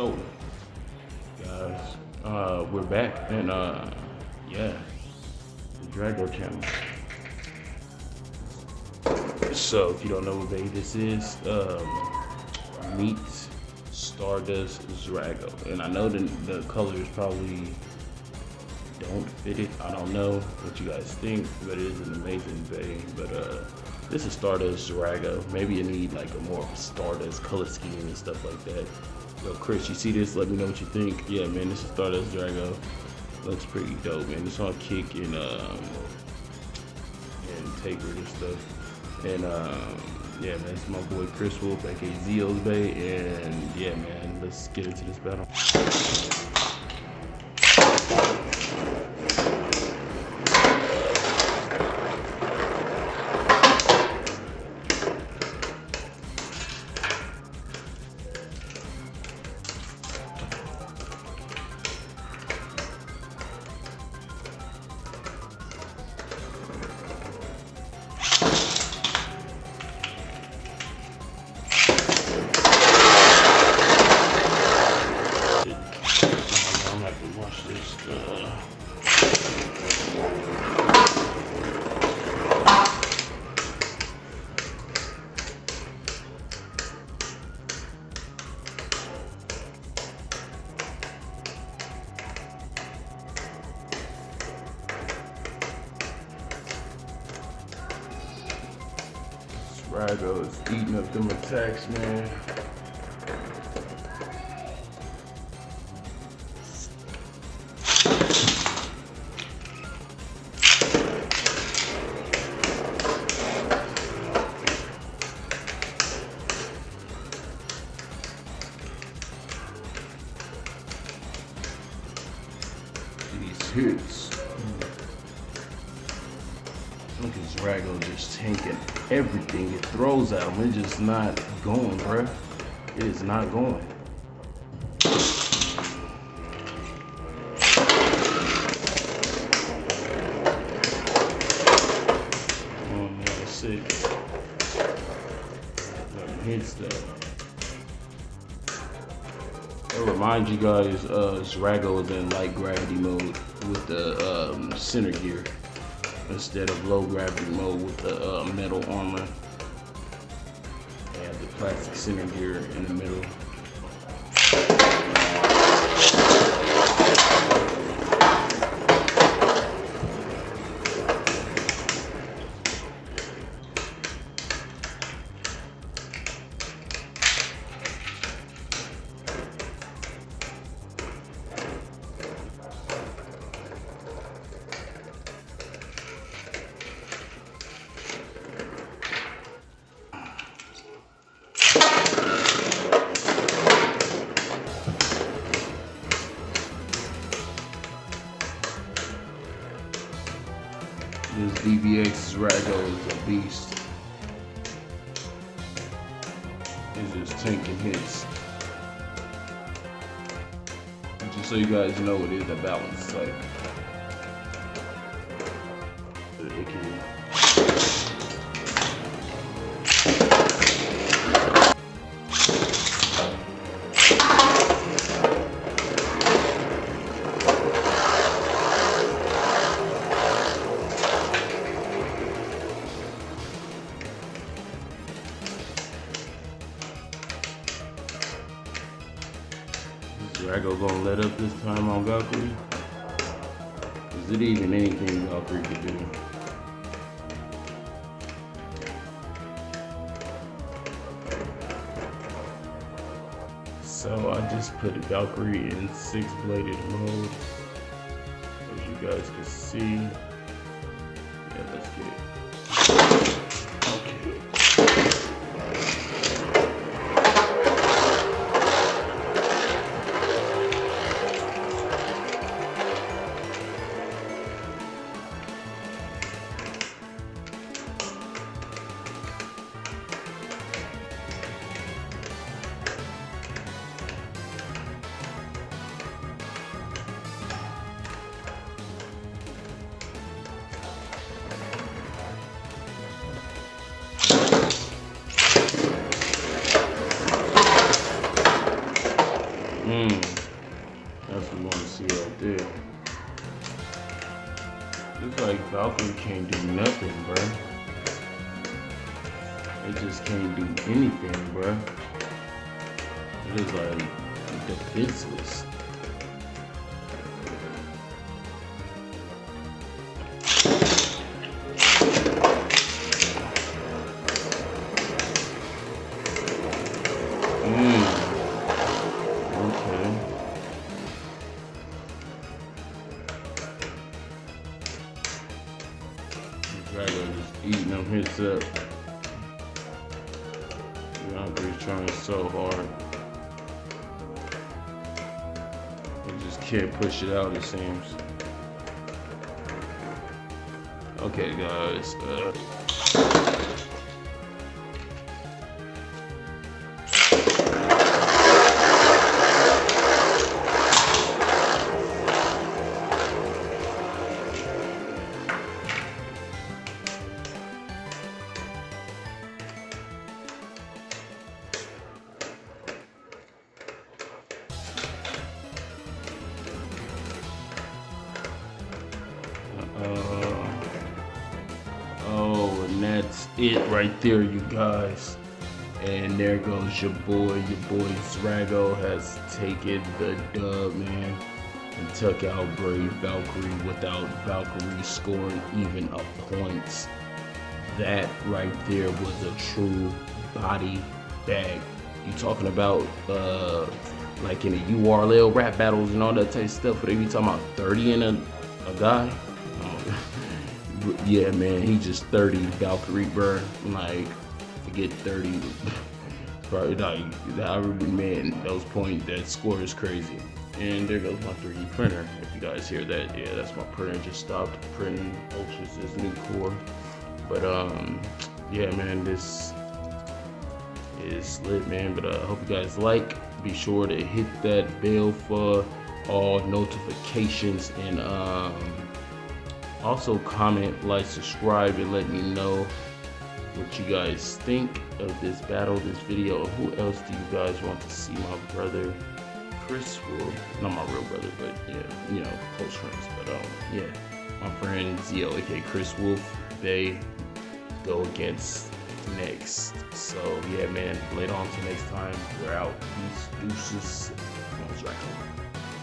So, guys, we're back, and yeah, the Zrrago channel. So, if you don't know what this is, meet Stardust Zrrago, and I know the colors probably don't fit it. I don't know what you guys think, but it is an amazing bay. But this is Stardust Zrrago. Maybe you need like a more Stardust color scheme and stuff like that. Yo, Chris, you see this? Let me know what you think. Yeah, man, this is Stardust Zrrago. Looks pretty dope, man. It's on Kick and Taker and stuff. And yeah, man, it's my boy Chris Wolf, aka Zeo's Bay, and yeah, man, let's get into this battle. Zrrago is eating up them attacks, man. These hits. Look at Zrrago just tanking everything it throws at him. It's just not going, bruh. It is not going. Oh man, that's sick. That hits that. I'll remind you guys, Zrrago is in light gravity mode with the center gear, instead of low gravity mode with the metal armor. They have the plastic center gear in the middle. This DBX Zrrago is a beast. He's just tanking hits. Just so you guys know, it is a balance. Like, it can. Zrrago gonna let up this time on Valkyrie? Is it even anything Valkyrie could do? So I just put Valkyrie in 6-bladed mode, as you guys can see. Yeah, let's get it. Okay. That's what we want to see right there. Looks like Valkyrie can't do nothing, bro. It just can't do anything, bro. It is like defenseless. Okay. Zrrago just eating them hits up. Valkyrie's trying so hard. He just can't push it out, it seems. Okay, guys. Oh, and that's it right there, you guys. And there goes your boy Zrrago has taken the dub, man, and took out Brave Valkyrie without Valkyrie scoring even a point. That right there was a true body bag. You talking about like in the URL rap battles and all that type of stuff, but they be talking about 30 in a guy. Yeah, man, he just 30 Valkyrie, bro. Like, forget 30. Probably like, man, those points, that score is crazy. And there goes my 3D printer. If you guys hear that, yeah, that's my printer. Just stopped printing Ultras, this new core. But yeah, man, this is lit, man. But I hope you guys like. Be sure to hit that bell for all notifications, and also comment, like, subscribe, and let me know what you guys think of this battle, this video. Who else do you guys want to see? My brother Chris Wolf, not my real brother, but yeah, you know, close friends. But yeah, my friend Zeo, aka Chris Wolf, they go against next. So yeah, man, later on to next time. We're out. Peace, deuces.